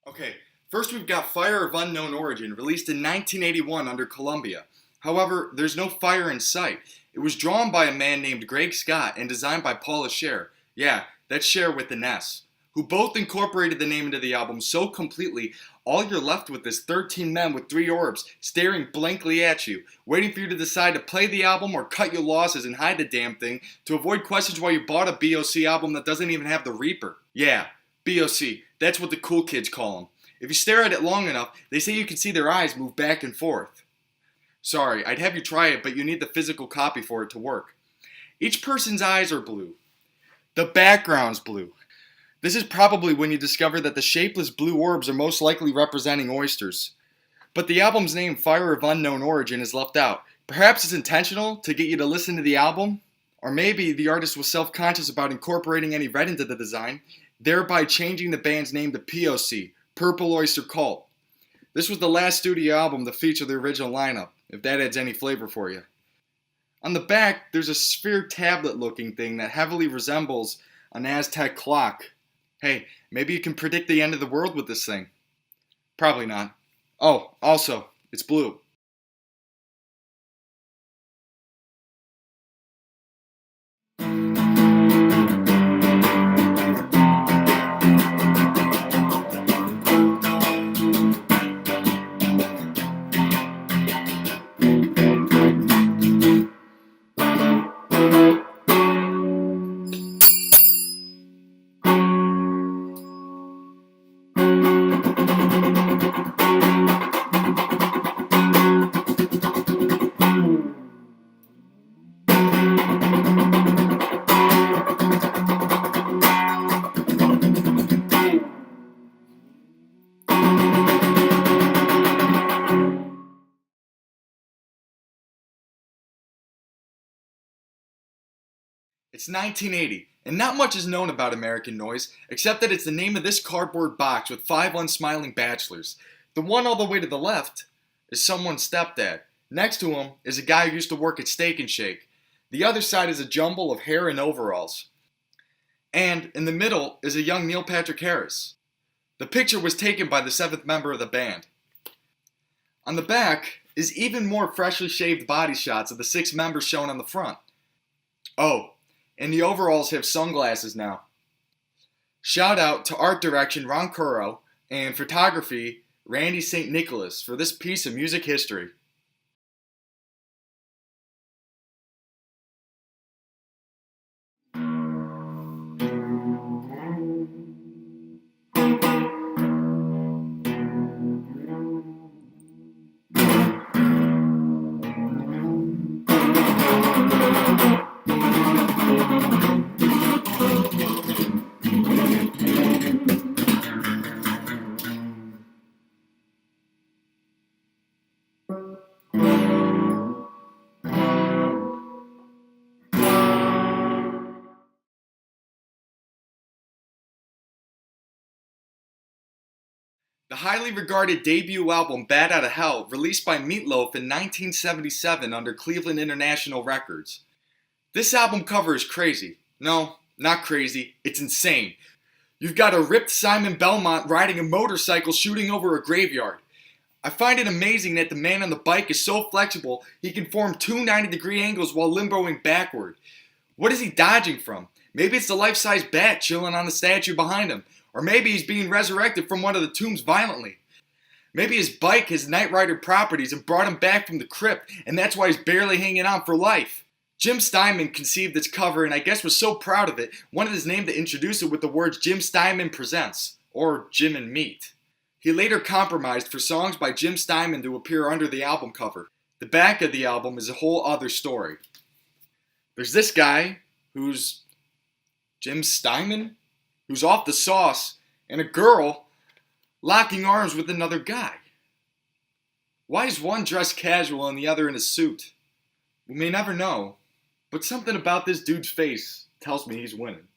Okay, first we've got Fire of Unknown Origin, released in 1981 under Columbia. However, there's no fire in sight. It was drawn by a man named Greg Scott and designed by Paula Scher. Yeah, that's Cher with an S. Who both incorporated the name into the album so completely, all you're left with is 13 men with 3 orbs staring blankly at you, waiting for you to decide to play the album or cut your losses and hide the damn thing to avoid questions why you bought a BOC album that doesn't even have the Reaper. Yeah, BOC, that's what the cool kids call them. If you stare at it long enough, they say you can see their eyes move back and forth. Sorry, I'd have you try it, but you need the physical copy for it to work. Each person's eyes are blue. The background's blue. This is probably when you discover that the shapeless blue orbs are most likely representing oysters. But the album's name, Fire of Unknown Origin, is left out. Perhaps it's intentional to get you to listen to the album, or maybe the artist was self-conscious about incorporating any red into the design, thereby changing the band's name to POC, Purple Oyster Cult. This was the last studio album to feature the original lineup, if that adds any flavor for you. On the back, there's a sphere tablet-looking thing that heavily resembles an Aztec clock. Hey, maybe you can predict the end of the world with this thing. Probably not. Oh, also, it's blue. It's 1980, and not much is known about American Noise, except that it's the name of this cardboard box with 5 unsmiling bachelors. The one all the way to the left is someone's stepdad. Next to him is a guy who used to work at Steak and Shake. The other side is a jumble of hair and overalls. And in the middle is a young Neil Patrick Harris. The picture was taken by the 7th member of the band. On the back is even more freshly shaved body shots of the 6 members shown on the front. Oh, and the overalls have sunglasses now. Shout out to art direction Ron Curro and photography Randy St. Nicholas for this piece of music history. The highly regarded debut album Bad Outta Hell, released by Meatloaf in 1977 under Cleveland International Records. This album cover is crazy. No, not crazy, it's insane. You've got a ripped Simon Belmont riding a motorcycle shooting over a graveyard. I find it amazing that the man on the bike is so flexible he can form two 90-degree angles while limboing backward. What is he dodging from? Maybe it's the life-size bat chilling on the statue behind him. Or maybe he's being resurrected from one of the tombs violently. Maybe his bike has Knight Rider properties and brought him back from the crypt, and that's why he's barely hanging on for life. Jim Steinman conceived this cover and I guess was so proud of it, wanted his name to introduce it with the words Jim Steinman Presents, or Jim and Meat. He later compromised for songs by Jim Steinman to appear under the album cover. The back of the album is a whole other story. There's this guy, who's Jim Steinman, who's off the sauce, and a girl locking arms with another guy. Why is one dressed casual and the other in a suit? We may never know, but something about this dude's face tells me he's winning.